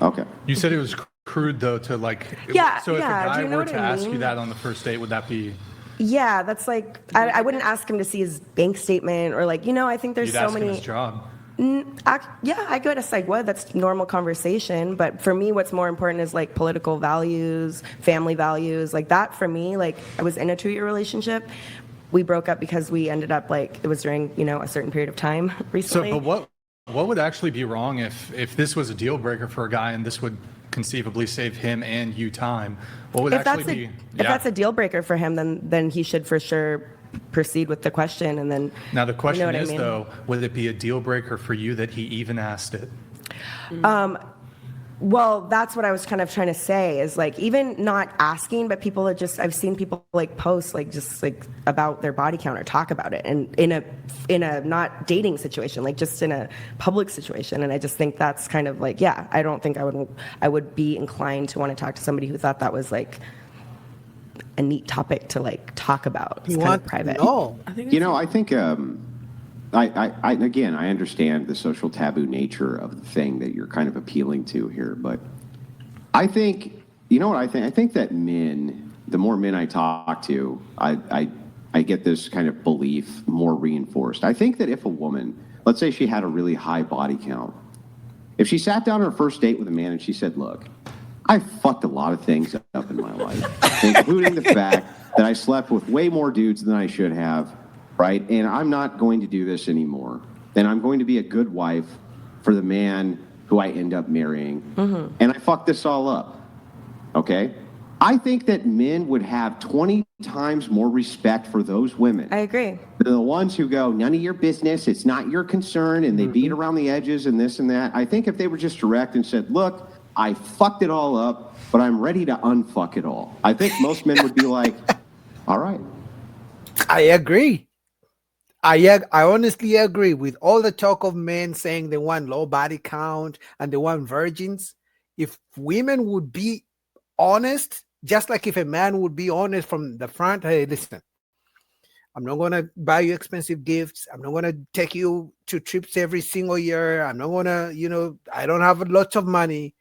Okay. You said it was crude though to like. Yeah, So if a yeah. Do guy you know were what to I ask you mean? that on the first date, would that be? Yeah, that's like I wouldn't ask him to see his bank statement or like, I think there's You'd so ask him many. his job. Yeah, I guess I would. That's normal conversation. But for me, what's more important is like political values, family values, like that. For me, like I was in a 2-year relationship. We broke up because we ended up like it was during a certain period of time recently. So, but what would actually be wrong if this was a deal breaker for a guy and this would conceivably save him and you time? What would if actually that's a deal breaker for him, then he should for sure proceed with the question and then. Now the question is I mean? though, would it be a deal breaker for you that he even asked it? Well, that's what I was kind of trying to say is like even not asking, but people are just I've seen people like post like just like about their body count or talk about it and in a not dating situation, like just in a public situation. And I just think that's kind of like, yeah, I don't think I would be inclined to want to talk to somebody who thought that was like a neat topic to like talk about. It's kind of private. No. I think I understand the social taboo nature of the thing that you're kind of appealing to here, but I think, I think that men, the more men I talk to, I get this kind of belief more reinforced. I think that if a woman, let's say she had a really high body count, if she sat down on her first date with a man and she said, look, I fucked a lot of things up in my life, including the fact that I slept with way more dudes than I should have, right? And I'm not going to do this anymore. Then I'm going to be a good wife for the man who I end up marrying. Mm-hmm. And I fucked this all up, okay? I think that men would have 20 times more respect for those women. I agree. The ones who go, none of your business, it's not your concern, and they beat around the edges and this and that. I think if they were just direct and said, look, I fucked it all up, but I'm ready to unfuck it all. I think most men would be like, all right. I agree. I honestly agree with all the talk of men saying they want low body count and they want virgins. If women would be honest, just like if a man would be honest from the front, hey, listen, I'm not going to buy you expensive gifts. I'm not going to take you to trips every single year. I'm not going to, I don't have lots of money.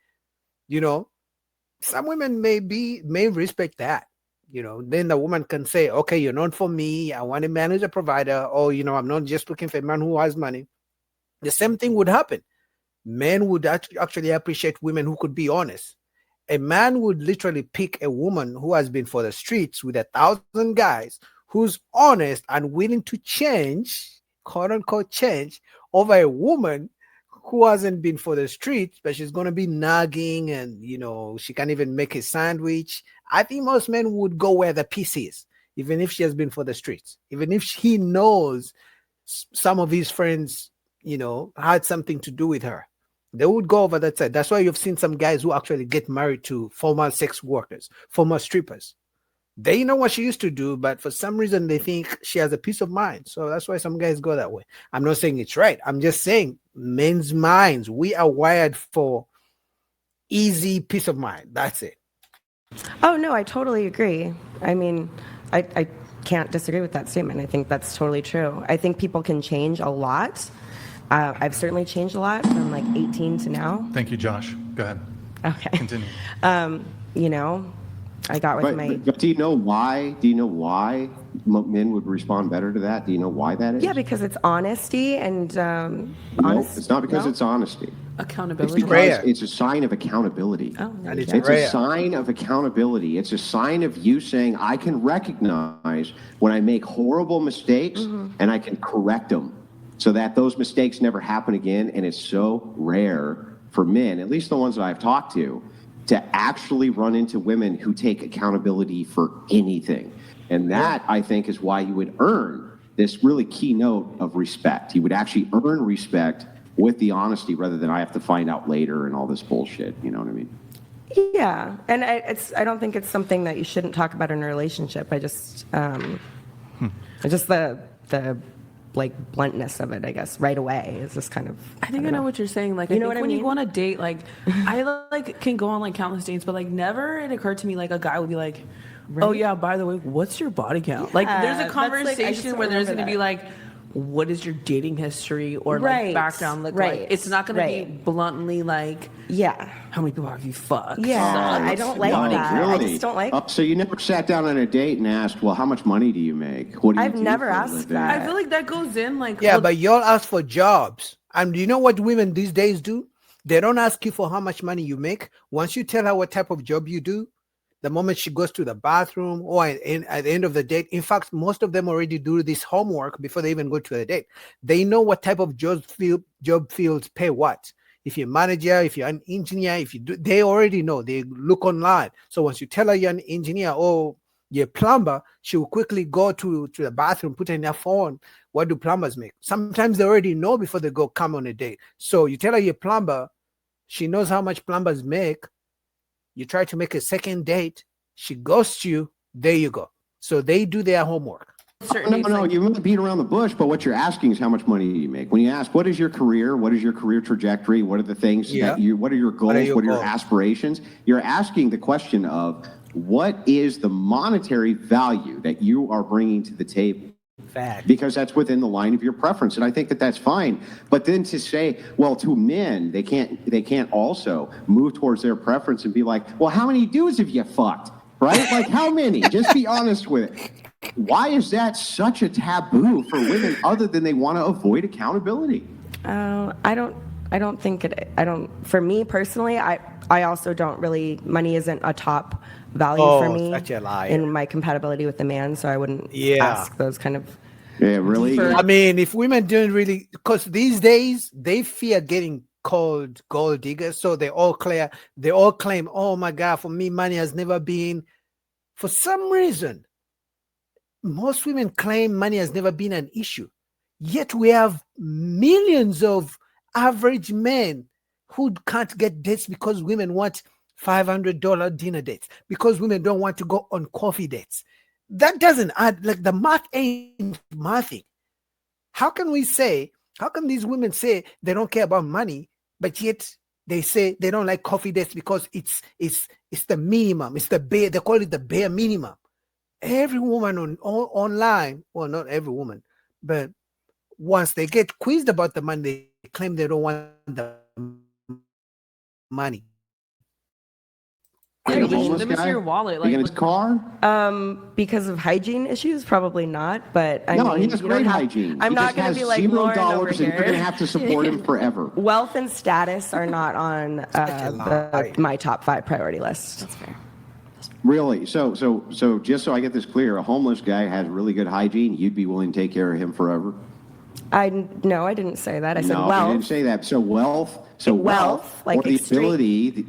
Some women may respect that. Then the woman can say, okay, you're not for me. I want a man who's a provider. Or, I'm not just looking for a man who has money. The same thing would happen. Men would actually appreciate women who could be honest. A man would literally pick a woman who has been for the streets with 1,000 guys, who's honest and willing to change, quote unquote change, over a woman who hasn't been for the streets, but she's going to be nagging and, she can't even make a sandwich. I think most men would go where the peace is, even if she has been for the streets, even if he knows some of his friends, had something to do with her. They would go over that side. That's why you've seen some guys who actually get married to former sex workers, former strippers. They know what she used to do, but for some reason they think she has a peace of mind. So that's why some guys go that way. I'm not saying it's right. I'm just saying men's minds, we are wired for easy peace of mind. That's it. Oh, no, I totally agree. I mean, I can't disagree with that statement. I think that's totally true. I think people can change a lot. I've certainly changed a lot from like 18 to now. Thank you, Josh. Go ahead. Okay. Continue. I got with But do you know why? Do you know why men would respond better to that? Do you know why that is? Yeah, because it's honesty and it's not because it's honesty. Accountability. It's because it's a sign of accountability. Oh, And it's It's rare. a sign of accountability. It's a sign of you saying, I can recognize when I make horrible mistakes and I can correct them so that those mistakes never happen again. And it's so rare for men, at least the ones that I've talked to actually run into women who take accountability for anything. And that, I think, is why you would earn this really key note of respect. You would actually earn respect with the honesty rather than I have to find out later and all this bullshit. You know what I mean? Yeah, and I don't think it's something that you shouldn't talk about in a relationship. I just just the like bluntness of it, I guess, right away is just kind of. I think I know what you're saying. Like, I think when you go on a date, like, I like can go on like countless dates, but like never it occurred to me like a guy would be like, oh yeah, by the way, what's your body count? Like, there's a conversation where there's going to be like, what is your dating history or Right, like background look right, like. It's not going to be right. bluntly like, Yeah. how many people have you fucked? Yeah, I don't like Wow, that. I really? just don't like. So you never sat down on a date and asked, well, how much money do you make? What do you I've do never for a asked living? that. I feel like that goes in like, Yeah, well, but y'all ask for jobs. And you know what women these days do? They don't ask you for how much money you make. Once you tell her what type of job you do, the moment she goes to the bathroom or at the end of the date, in fact, most of them already do this homework before they even go to the date. They know what type of job fields pay what. If you're a manager, if you're an engineer, if you do, they already know. They look online. So once you tell her you're an engineer or you're a plumber, she will quickly go to the bathroom, put in their phone. What do plumbers make? Sometimes they already know before they go come on a date. So you tell her you're a plumber, she knows how much plumbers make. You try to make a second date, she ghosts you. There you go. So they do their homework. No, you might beat around the bush, but what you're asking is how much money do you make? When you ask, what is your career? What is your career trajectory? What are the things that what are your goals? What are your aspirations? You're asking the question of what is the monetary value that you are bringing to the table? Fact. Because that's within the line of your preference, and I think that that's fine. But then to say, well, to men, they can't also move towards their preference and be like, well, how many dudes have you fucked, right? Like, how many? Just be honest with it. Why is that such a taboo for women, other than they want to avoid accountability? I don't think it. I don't. For me personally, I also don't really. Money isn't a top value for me such a liar. in my compatibility with the man, so I wouldn't ask those kind of. Yeah, really. I mean, if women don't really, because these days they fear getting called gold diggers, so they all claim, oh my God, for me, money has never been. For some reason, most women claim money has never been an issue. Yet we have millions of average men who can't get dates because women want $500 dinner dates, because women don't want to go on coffee dates. That doesn't add, like the math ain't mathing. How can these women say they don't care about money, but yet they say they don't like coffee dates because it's the minimum, it's the bare, they call it the bare minimum. Every woman online, well, not every woman, but once they get quizzed about the money, they claim they don't want the money. Like a homeless let me see guy? your wallet. Like in his car? Because of hygiene issues, probably not. But I No, mean, he has you don't great have- hygiene. I'm He not just going has to be like $0 Lauren over and you're going to here. have to support him forever. Wealth and status are not on my top 5 priority list. That's fair. Really? So just so I get this clear, a homeless guy has really good hygiene. You'd be willing to take care of him forever? No, I didn't say that. I said No, wealth. you didn't say that. So wealth, like or the extreme- ability,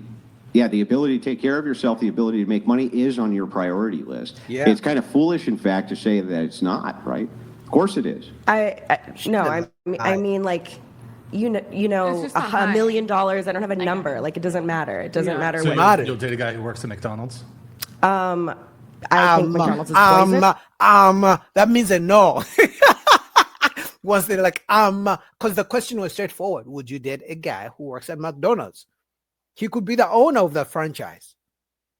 the ability to take care of yourself, the ability to make money is on your priority list. Yeah. It's kind of foolish, in fact, to say that it's not, right? Of course it is. I mean like you know It's just not $1 high. million. I don't have a number. Like it doesn't matter. It doesn't matter So what. you'll date a guy who works at McDonald's? I think McDonald's is poison. That means a no. Once they're like, because the question was straightforward. Would you date a guy who works at McDonald's? He could be the owner of that franchise.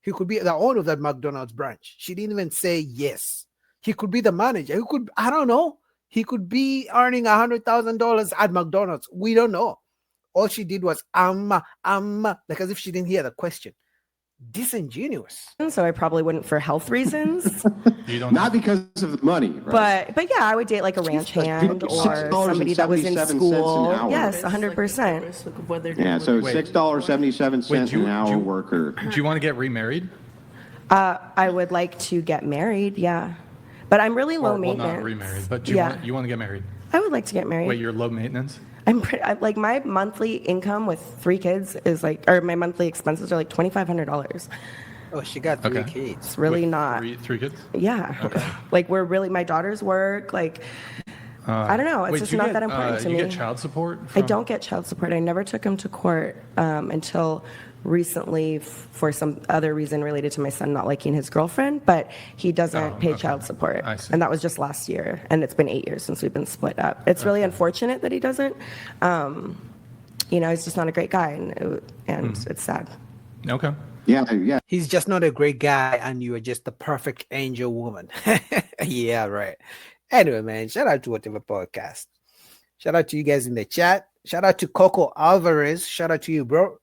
He could be the owner of that McDonald's branch. She didn't even say yes. He could be the manager. He could, I don't know. He could be earning $100,000 at McDonald's. We don't know. All she did was, like as if she didn't hear the question. Disingenuous. So I probably wouldn't for health reasons. You don't Not because of the money, right? but yeah, I would date like a ranch hand or somebody that was in $6.77 school. an hour. Yes, 100%. Look at what they're doing. Yeah, so Wait. $6.77 Wait, an hour worker. Do you want to get remarried? I would like to get married. Yeah, but I'm really low Well, maintenance. not remarried, but do you want to get married? I would like to get married. Wait, you're low maintenance? Like my monthly income with 3 kids is like, or my monthly expenses are like $2,500. Oh, she got 3 Okay. kids. It's really Wait, not. Three kids? Yeah. Like we're really, my daughters work. Like, I don't know. It's Wait, just do you not get, that important to you me. get child support? I don't get child support. I never took him to court until recently for some other reason related to my son not liking his girlfriend, but he doesn't pay child support. I see. And that was just last year. And it's been 8 years since we've been split up. It's really unfortunate that he doesn't. He's just not a great guy, and it's sad. Okay. Yeah. He's just not a great guy, and you are just the perfect angel woman. Yeah, right. Anyway, man, shout out to Whatever Podcast. Shout out to you guys in the chat. Shout out to Coco Alvarez. Shout out to you, bro.